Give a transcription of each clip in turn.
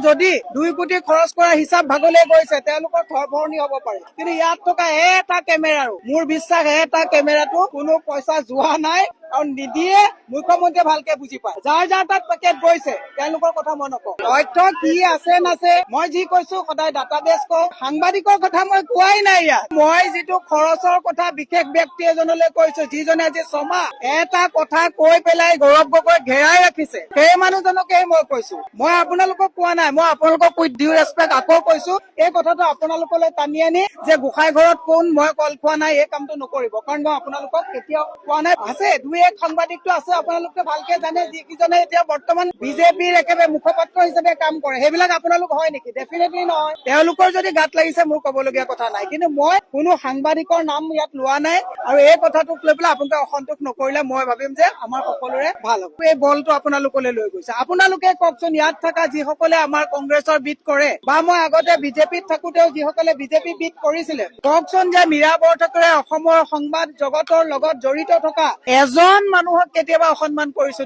যদি 2 কোটি খৰচ কৰা হিচাপ ভাগলৈ গৈছে তেওঁলোকৰ থৰভৰণি হ'ব পাৰে, কিন্তু ইয়াত থকা এটা কেমেৰাৰো মোৰ বিশ্বাস এটা কেমেৰাটো কোনো পইচা যোৱা নাই আৰু নিদিয়ে। মুখ্যমন্ত্ৰীয়ে ভালকে বুজি পায় যাৰ যাৰ তাত পেকেট গৈছে তেওঁলোকৰ কথা মই নকওঁ। তথ্য কি আছে নাছে মই যি কৈছো সদায় ডাটাবেছ কওঁ, সাংবাদিকৰ কথা মই কোৱাই নাই ইয়াত। মই যিটো খৰচৰ কথা বিশেষ ব্যক্তি এজনলৈ কৈছো যিজনে আজি 6 মাহ এটা কথা কৈ পেলাই গৌৰৱ গগৈ ঘেৰাই ৰাখিছে, সেই মানুহজনকে মই কৈছো। মই আপোনালোকক কোৱা নাই, মই আপোনালোকক উইথ ডিউ ৰেছপেক্ট আকৌ কৈছো এই কথাটো আপোনালোকলৈ টানি আনি যে গোসাঁই ঘৰত কোন মই কল খোৱা নাই এই কামটো নকৰিব, কাৰণ মই আপোনালোকক কেতিয়াও কোৱা নাই। আছে 2-1 সাংবাদিকটো আছে আপোনালোকে ভালকে জানে যিকেইজনে এতিয়া বৰ্তমান বিজেপিৰ একেবাৰে মুখপাত্ৰ হিচাপে কাম কৰে, সেইবিলাক আপোনালোক হয় নেকি? ডেফিনেটলি নহয়। তেওঁলোকৰ যদি গাত লাগিছে মোৰ কবলগীয়া কথা নাই, কিন্তু মই কোনো সাংবাদিকৰ নাম ইয়াত লোৱা নাই আৰু এই কথাটোক লৈ পেলাই আপোনালোকে অসন্তোষ নকৰিলে মই ভাবিম যে আমাৰ সকলোৰে ভাল হ'ব। এই বলটো আপোনালোকলৈ লৈ গৈছে। আপোনালোকে কওকচোন ইয়াত থকা যিসকলে আমাৰ কংগ্ৰেছৰ বিট কৰে বা মই আগতে বিজেপিত থাকোতেও যিসকলে বিজেপি বিট কৰিছিলে, কওকচোন যে মীৰা বৰঠাকুৰে অসমৰ সংবাদ জগতৰ লগত জড়িত থকা এজন মানুহক কেতিয়াবা অসন্মান কৰিছো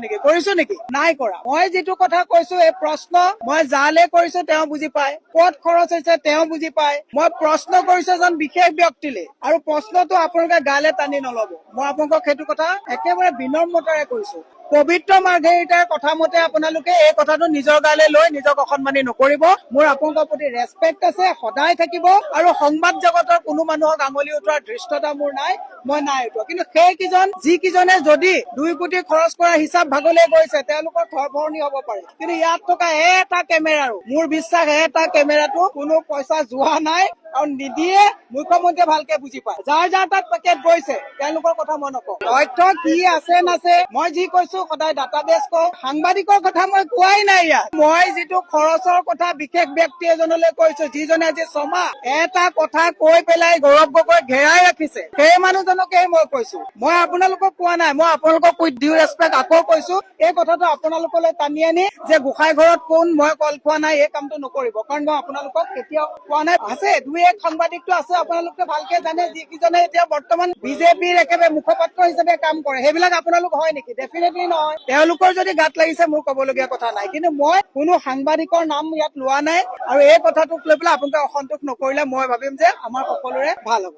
নেকি? নাই কৰা। মই যিটো কথা কৈছো এই প্ৰশ্ন মই যালে কৰিছো তেওঁ বুজি পায়, ক'ত খৰচ হৈছে তেওঁ বুজি পায়। মই প্ৰশ্ন কৰিছো এজন বিশেষ ব্যক্তিলে আৰু প্ৰশ্নটো আপোনালোকে গালে টানি নলব। মই আপোনালোকক সেইটো কথা একেবাৰে বিনম্ৰতাৰে কৈছো। পবিত্ৰ মাৰ্ঘেৰিটাৰ কথা মতে আপোনালোকে এই কথাটো নিজৰ গালে লৈ নিজক অসন্মানি নকৰিব। মোৰ আপোনালোকৰ প্ৰতি ৰেছপেক্ট আছে, সদায় থাকিব, আৰু সংবাদ জগতৰ কোনো মানুহক আঙুলি উঠোৱাৰ ধৃষ্টতা মোৰ নাই, মই নাই উঠোৱা। কিন্তু সেইকেইজন যিকেইজনে যদি 2 কোটি খৰচ কৰা হিচাপ ভাগলৈ গৈছে তেওঁলোকৰ থৰভৰণি হ'ব পাৰে, কিন্তু ইয়াত থকা এটা কেমেৰাৰো মোৰ বিশ্বাস এটা কেমেৰাটো কোনো পইচা যোৱা নাই আৰু নিদিয়ে। মুখ্যমন্ত্ৰীয়ে ভালকে বুজি পায় যাৰ যাৰ তাত পেকেট গৈছে তেওঁলোকৰ কথা মই নকওঁ। তথ্য কি আছে নাছে মই যি কৈছো সদায় ডাটাবেছ কওঁ, সাংবাদিকৰ কথা মই কোৱাই নাই ইয়াত। মই যিটো খৰচৰ কথা বিশেষ ব্যক্তি এজনলৈ কৈছো যিজনে আজি 6 মাহ এটা কথা কৈ পেলাই গৌৰৱ গগৈ ঘেৰাই ৰাখিছে, সেই মানুহজনকে মই কৈছো। মই আপোনালোকক কোৱা নাই, মই আপোনালোকক উইথ ডিউ ৰেছপেক্ট আকৌ কৈছো এই কথাটো আপোনালোকলৈ টানি আনি যে গোসাঁই ঘৰত কোন মই কল খোৱা নাই এই কামটো নকৰিব, কাৰণ মই আপোনালোকক কেতিয়াও কোৱা নাই। আছে 2-1 সাংবাদিকটো আছে আপোনালোকে ভালকে জানে যিকেইজনে এতিয়া বৰ্তমান বিজেপিৰ একেবাৰে মুখপাত্ৰ হিচাপে কাম কৰে, সেইবিলাক আপোনালোক হয় নেকি? ডেফিনেটলি নহয়। তেওঁলোকৰ যদি গাত লাগিছে মোৰ কবলগীয়া কথা নাই, কিন্তু মই কোনো সাংবাদিকৰ নাম ইয়াত লোৱা নাই আৰু এই কথাটোক লৈ পেলাই আপোনালোকে অসন্তোষ নকৰিলে মই ভাবিম যে আমাৰ সকলোৰে ভাল হ'ব।